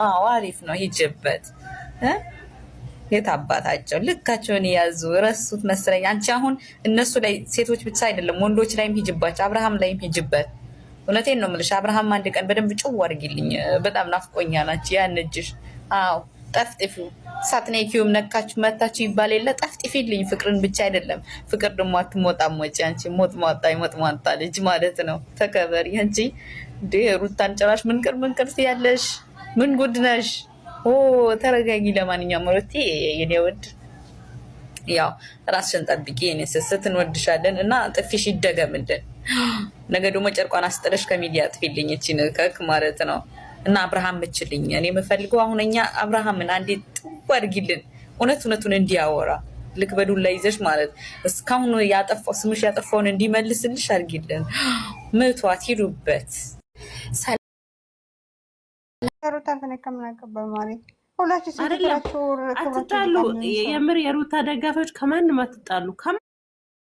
አዎ አሪፍ ነው ሂጅበት የት አባታቸው ልካቸውን ያዙ ረሱት መሰለኝ አንቺ አሁን እነሱ ላይ ሴቶች ብቻ አይደለም ወንዶች ላይም ሂጅባቸው አብርሃም ላይም ሂጅበት እውነቴን ነው የምልሽ አብርሃም አንድ ቀን በደንብ ጭው አድርጊልኝ በጣም ናፍቆኛል አንቺ ያን እጅሽ አዎ ጠፍጥፊው ሳትነኪውም ነካችሁ መታችሁ ይባል የለ ጠፍጥፊልኝ ፍቅርን ብቻ አይደለም ፍቅር ደግሞ አትሞጣም ወጪ አንቺ ሞጥሟጣ ልጅ ማለት ነው ተከበሪ አንቺ ሩታን ጭራሽ ምንቅር ያለሽ ምን ጉድ ነሽ ኦ ተረጋጊ ለማንኛውም ሩቲ የኔ ውድ ያው ራስሽን ጠብቂ የኔ ስስት እንወድሻለን እና ጥፊሽ ይደገምልን ነገ ደግሞ ጨርቋን አስጥለሽ ከሚዲያ ጥፊልኝ እቺን ከክ ማለት ነው እና አብርሃም ምችልኝ እኔ የምፈልገው አሁን እኛ አብርሃምን አንዴ ጥው አድርጊልን እውነቱን እንዲያወራ ልክ በዱላ ይዘሽ ማለት እስካሁን ያጠፋው ስምሽ ያጠፋውን እንዲመልስልሽ አድርጊልን ምቷት ሂዱበት ሩታ ተነከምና ከበማሪ ሁላችሁ ሲታችሁ አትጣሉ የምር የሩታ ደጋፊዎች ከማንም አትጣሉ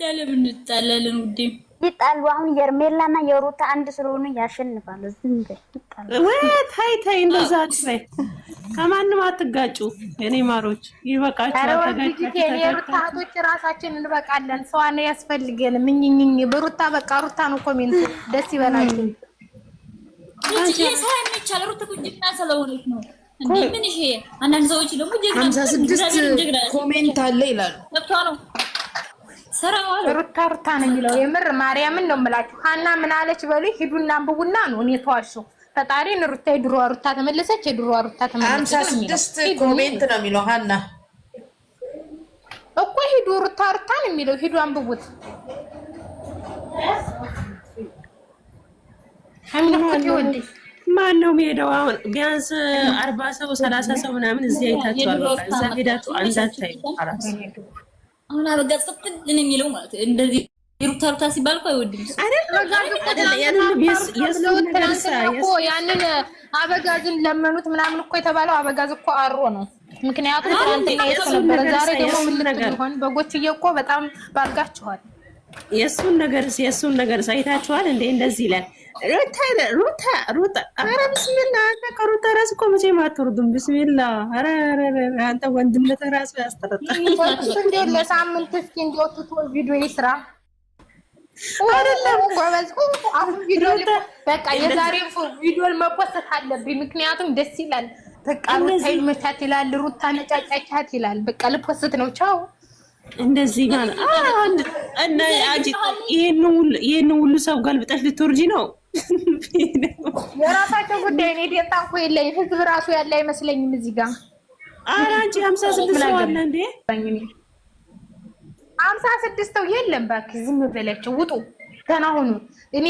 ለምን እንጣላለን ውዴ ይጣሉ አሁን የርሜላና የሩታ አንድ ስለሆነ ያሸንፋሉ ዝም በይ ታይ እንደዛ አትበይ ከማንም አትጋጩ የኔ ማሮች ይበቃችሁ ተጋጭተው የሩታቶች ራሳችን እንበቃለን ሰዋን ያስፈልገን ምኝኝኝ በሩታ በቃ ሩታ ነው ኮሜንት ደስ ይበላችሁ አንቺ የሳይን ይቻለ ሩታ ቁጭና ስለሆነች ነው እንዴ ምን ይሄ አንዳንድ ሰዎች ደግሞ ጀግና 56 ኮሜንት አለ ይላሉ ወጥቶ ነው ሰራው ሩታ ነው የሚለው የምር ማርያምን ነው የምላችሁ ሃና ምን አለች በሉ ሂዱና አንብቡና ነው እኔ ተዋሹ ፈጣሪን ሩታ ይድሮ ሩታ ተመለሰች ይድሮ ሩታ ተመለሰች 56 ኮሜንት ነው የሚለው ሃና እኮ ሂዱ ሩታ ነው የሚለው ሂዱ አንብቡት ማን ነው የሚሄደው አሁን ቢያንስ 40 ሰው 30 ሰው ምናምን እዚህ አይታችኋል እዛ ሄዳችሁ አንዳታይ አራስ አሁን አበጋዝ ቅጥል የሚለው ማለት እንደዚህ ሩታ ሲባል እኮ አይወድም ያንን አበጋዝን ለመኑት ምናምን እኮ የተባለው አበጋዝ እኮ አሮ ነው ምክንያቱም አንተና የሱ ነበር ዛሬ ደግሞ ምን ልትሆን በጎችዬ እኮ በጣም ባርጋችኋል የሱን ነገር ሳይታችኋል እንዴ እንደዚህ ይላል ሩታ አረ ቢስሚላህ አንተ ከሩታ ራስ እኮ መቼም አትወርዱም ቢስሚላህ አረ አንተ ወንድምነት ራስ ያስተረጣል እንዴ ለሳምንት እስኪ እንዲወጡት ቪዲዮ ይስራ አይደለም ጎበዝ አሁን ቪዲዮ በቃ የዛሬ ቪዲዮ መፖስት አለብኝ ምክንያቱም ደስ ይላል በቃ ሩታ ይመቻት ይላል ሩታ ነጫጫቻት ይላል በቃ ልፖስት ነው ቻው እንደዚህ ማለት እና አጂ ይሄን ሁሉ ሰው ገልብጠሽ ልትወርጂ ነው የራሳቸው ጉዳይ እኔ ደንታንኩ የለኝ ህዝብ ራሱ ያለ አይመስለኝም እዚህ ጋር አንቺ 56 ሰው አለ እንዴ 56 ሰው የለም ባክ ዝም በላቸው ውጡ ተናሁኑ እኔ